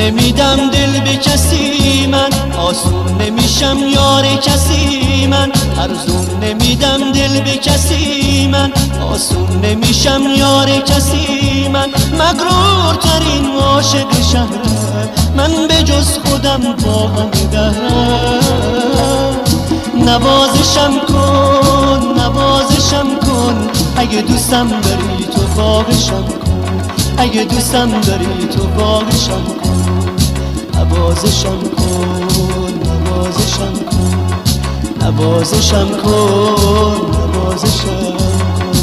نمیدم دل به کسی من، آسون نمیشم یار کسی من. ارزون نمیدم دل به کسی من، آسون نمیشم یار کسی من. مغرورترین عاشق شهرم من، به جز خودم با همه دهرم. نوازشم کن نوازشم کن، اگه دوستم داری تو خواهشم کن. اگه دوستم داری تو خواهشم کن. نوازشم کن نوازشم کن، نوازشم کن نوازشم کن.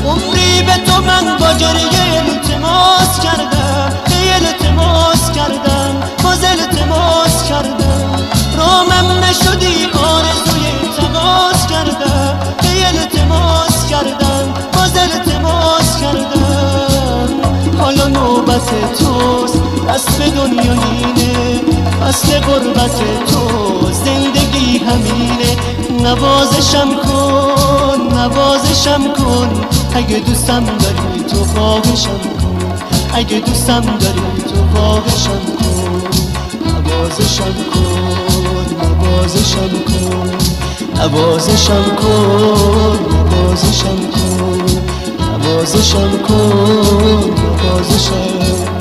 عمری به تو من با گریه التماس کردم، التماس کردم، باز التماس کردم. رامم نشدی آرزوی تماس کردم، التماس کردم، باز التماس کردم. حالا نوبت توست، دست به دنیا اینه، فصل غربت تو، زندگی همینه. نوازشم کن نوازشم کن، اگه دوستم داری تو خواهشم کن. اگه دوستم داری تو خواهشم کن. نوازشم کن نوازشم کن، نوازشم کن نوازشم کن، نوازشم کن نوازشم.